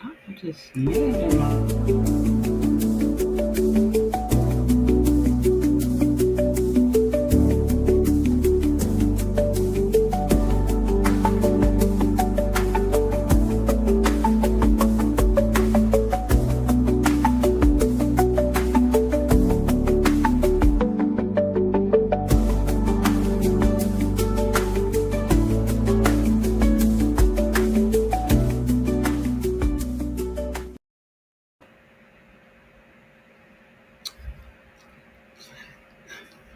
I'm just yeah.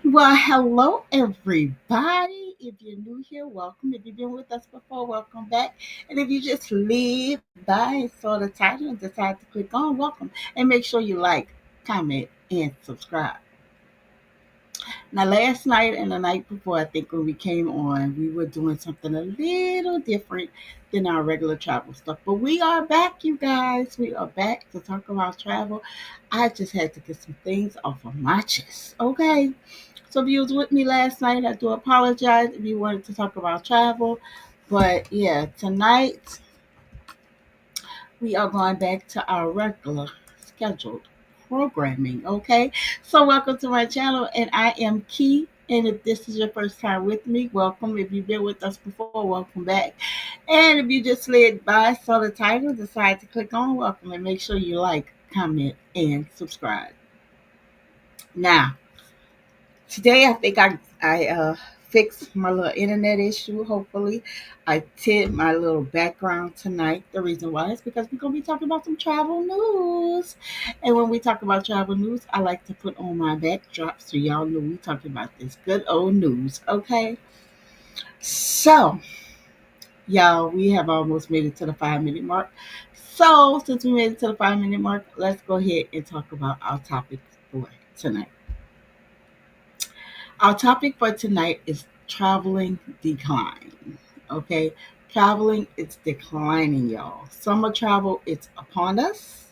Well, hello everybody. If you're new here, welcome. If you've been with us before, welcome back. And if you just live by and saw the title and decide to click on, welcome. And make sure you like, comment, and subscribe. Now, last night and the night before, I think when we came on, we were doing something a little different than our regular travel stuff. But we are back, you guys. We are back to talk about travel. I just had to get some things off of my chest. Okay. So if you was with me last night, I do apologize if you wanted to talk about travel. But yeah, tonight we are going back to our regular scheduled programming. Okay. So welcome to my channel, and I am Key. And if this is your first time with me, welcome. If you've been with us before, welcome back. And if you just slid by, saw the title, decide to click on welcome, and make sure you like, comment, and subscribe. Now, today, I think I fixed my little internet issue. Hopefully, I did my little background tonight. The reason why is because we're gonna be talking about some travel news, and when we talk about travel news, I like to put on my backdrop so y'all know we talking about this good old news. Okay, so y'all, we have almost made it to the 5 minute mark. So since we made it to the 5 minute mark, let's go ahead and talk about our topic for tonight. Our topic for tonight is traveling decline. Okay, traveling it's declining, y'all. Summer travel it's upon us,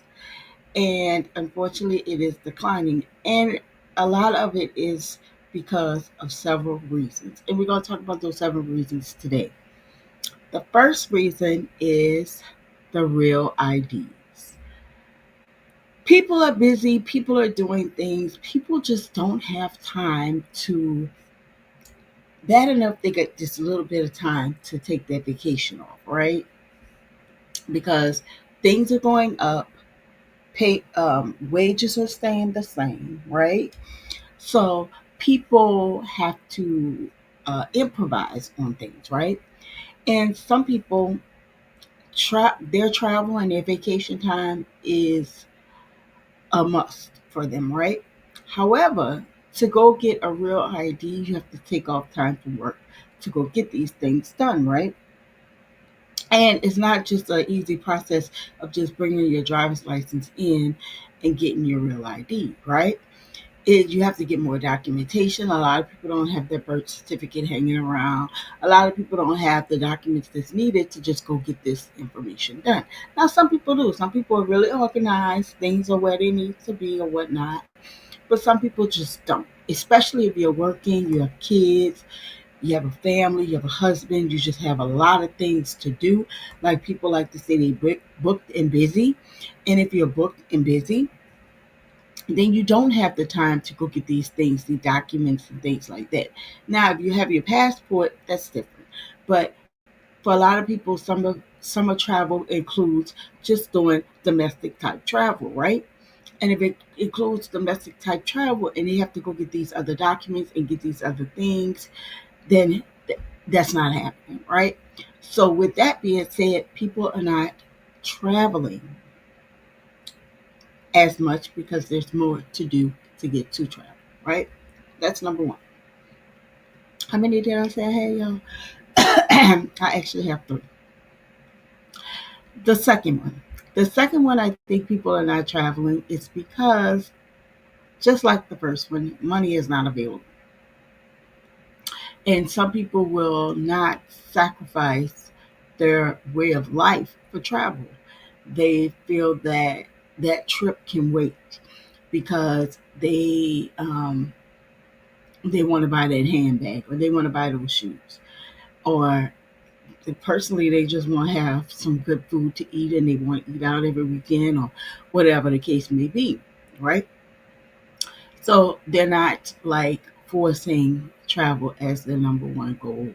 and unfortunately, it is declining. And a lot of it is because of several reasons, and we're going to talk about those several reasons today. The first reason is the real IDs. People are busy, people are doing things, people just don't have time to, bad enough they get just a little bit of time to take their vacation off, right? Because things are going up, wages are staying the same, right? So people have to improvise on things, right? And some people, their travel and their vacation time is a must for them, right? However, to go get a real ID, you have to take off time from work to go get these things done, right? And it's not just an easy process of just bringing your driver's license in and getting your real ID, right? You have to get more documentation. A lot of people don't have their birth certificate hanging around. A lot of people don't have the documents that's needed to just go get this information done. Now, some people do. Some people are really organized. Things are where they need to be or whatnot. But some people just don't. Especially if you're working, you have kids, you have a family, you have a husband, you just have a lot of things to do. Like people like to say they booked and busy. And if you're booked and busy, then you don't have the time to go get these things, the documents and things like that. Now, if you have your passport, that's different. But for a lot of people, summer travel includes just doing domestic type travel, right? And if it includes domestic type travel and they have to go get these other documents and get these other things, then that's not happening, right? So, with that being said, people are not traveling as much because there's more to do to get to travel, right? That's number one. How many did I say? Hey, y'all. I actually have three. The second one. The second one, I think people are not traveling is because, just like the first one, money is not available. And some people will not sacrifice their way of life for travel. They feel that that trip can wait because they want to buy that handbag or they want to buy those shoes or personally they just want to have some good food to eat and they want to eat out every weekend or whatever the case may be, right? So they're not like forcing travel as their number one goal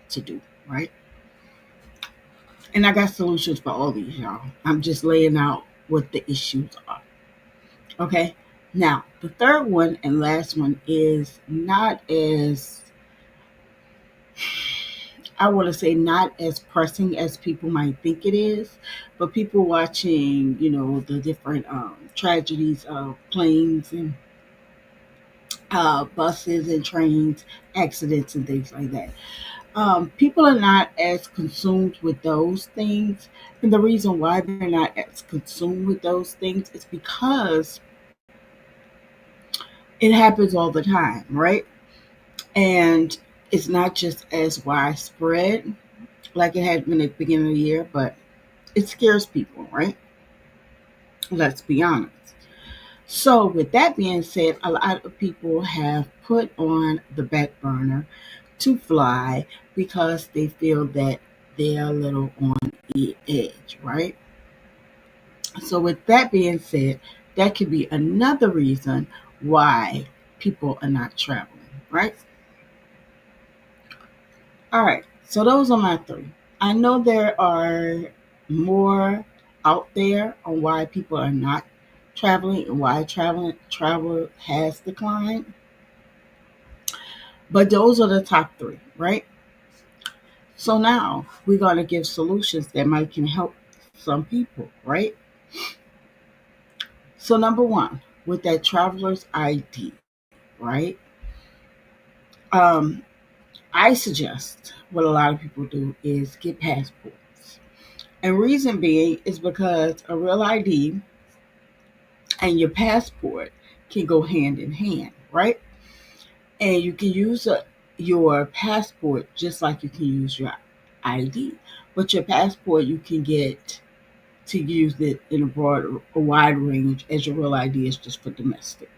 to do, right? And I got solutions for all these, y'all. I'm just laying out what the issues are. Okay. Now, the third one and last one is not as, I want to say, not as pressing as people might think it is, but people watching, the different tragedies of planes and buses and trains, accidents and things like that. People are not as consumed with those things. And the reason why they're not as consumed with those things is because it happens all the time, right? And it's not just as widespread like it had been at the beginning of the year, but it scares people, right? Let's be honest. So, with that being said, a lot of people have put on the back burner to fly because they feel that they're a little on the edge, right? So, with that being said, that could be another reason why people are not traveling, right? All right, so those are my three. I know there are more out there on why people are not traveling and why travel has declined, but those are the top three, right? So now we're gonna give solutions that might can help some people, right? So number one, with that traveler's ID, right? Um, I suggest what a lot of people do is get passports. And reason being is because a real ID and your passport can go hand in hand, right? And you can use your passport just like you can use your ID. But your passport, you can get to use it in a wide range as your real ID is just for domestic,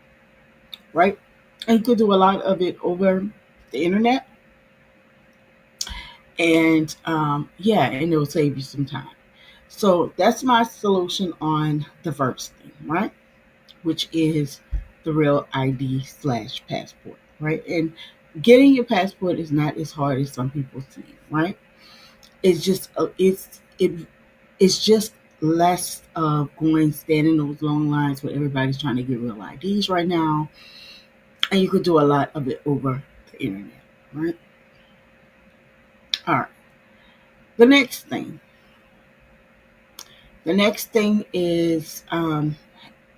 right? And you can do a lot of it over the internet, and yeah, and it will save you some time. So that's my solution on the first thing, right? which is the real ID/passport, right? And getting your passport is not as hard as some people think, right? It's just less of going standing those long lines where everybody's trying to get real IDs right now, and you could do a lot of it over the internet, right? All right. The next thing, the next thing is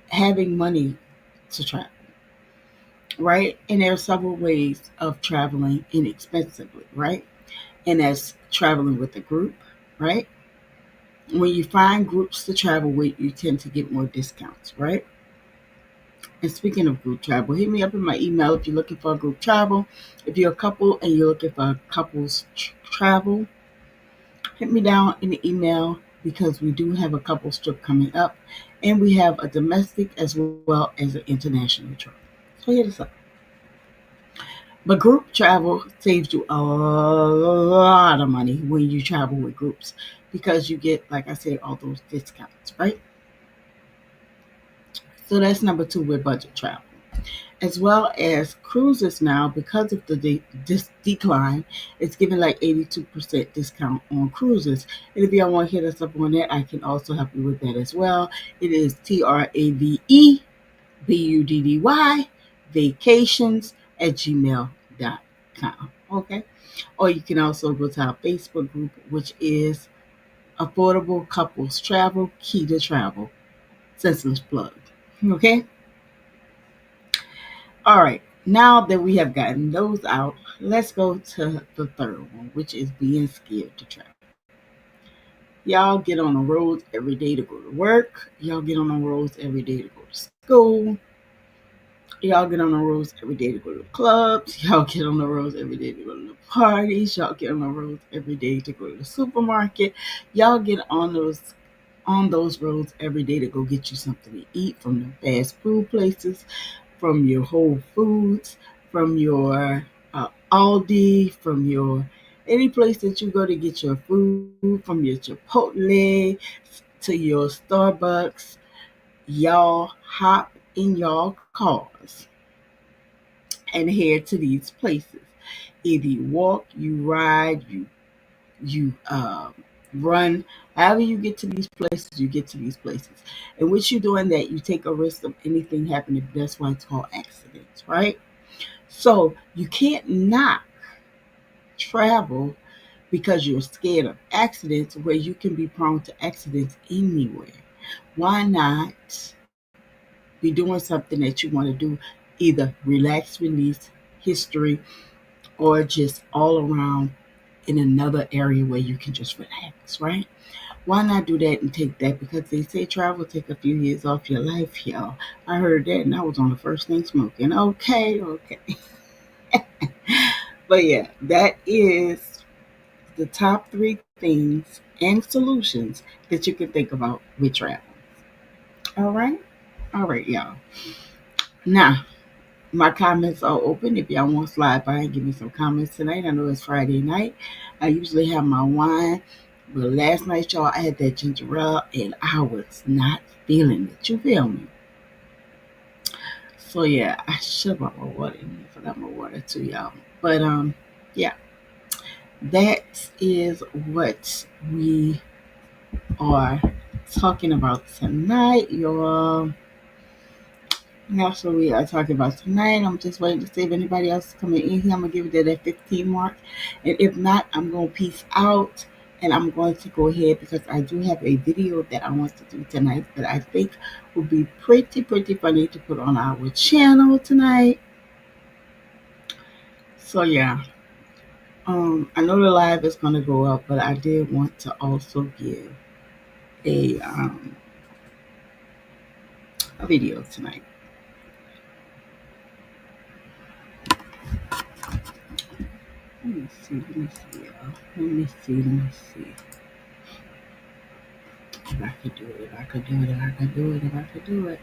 having money to travel, right? And there are several ways of traveling inexpensively, right? And that's traveling with a group, right? When you find groups to travel with, you tend to get more discounts, right? And speaking of group travel, hit me up in my email if you're looking for a group travel. If you're a couple and you're looking for a couples travel, hit me down in the email because we do have a couples trip coming up, and we have a domestic as well as an international trip. So hit us up. But group travel saves you a lot of money when you travel with groups because you get, like I said, all those discounts, right? So that's number two with budget travel. As well as cruises now, because of the decline, it's giving like 82% discount on cruises. And if y'all want to hit us up on that, I can also help you with that as well. It is TRAVEBUDDY vacations at gmail.com. Okay. Or you can also go to our Facebook group, which is Affordable Couples Travel, Key to Travel. Senseless plug. Okay. All right. Now that we have gotten those out, let's go to the third one, which is being scared to travel. Y'all get on the roads every day to go to work. Y'all get on the roads every day to go to school. Y'all get on the roads every day to go to clubs. Y'all get on the roads every day to go to the parties. Y'all get on the roads every day to go to the supermarket. Y'all get on those roads every day to go get you something to eat from the fast food places, from your Whole Foods, from your Aldi, from your any place that you go to get your food, from your Chipotle to your Starbucks. Y'all hop in y'all cars and head to these places. Either you walk, you ride, you run. However you get to these places, you get to these places. And with you doing that, you take a risk of anything happening. That's why it's called accidents, right? So you can't not travel because you're scared of accidents where you can be prone to accidents anywhere. Why not be doing something that you want to do, either relax, release, history, or just all around in another area where you can just relax, right? Why not do that and take that? Because they say travel take a few years off your life, y'all. I heard that and I was on the first thing smoking. Okay, okay. But yeah, that is the top three things and solutions that you can think about with travel. All right? All right, y'all. Now, my comments are open. If y'all want to slide by and give me some comments tonight, I know it's Friday night. I usually have my wine, but last night, y'all, I had that ginger ale and I was not feeling it. You feel me? So yeah, I should have brought my water in here. I forgot my water too, y'all. But yeah, that is what we are talking about tonight, y'all. That's what we are talking about tonight. I'm just waiting to see if anybody else is coming in here. I'm gonna give it to that 15 mark, and if not, I'm gonna peace out. And I'm going to go ahead because I do have a video that I want to do tonight that I think will be pretty funny to put on our channel tonight. So yeah, I know the live is gonna go up, but I did want to also give a a video tonight. Let me see. Let me see. Let me see. Let me see. If I could do it. If I could do it. If I could do it. If I could do it.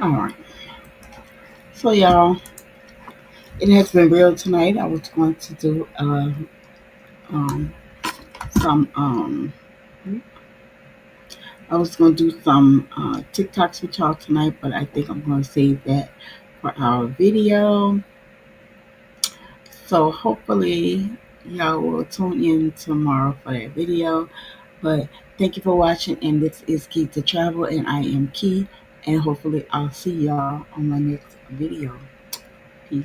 All right. So, y'all, it has been real tonight. I was going to do um, some I was going to do some TikToks with y'all tonight, but I think I'm going to save that for our video. So hopefully y'all will tune in tomorrow for that video. But thank you for watching, and this is Key to Travel, and I am Key, and hopefully I'll see y'all on my next video. Peace.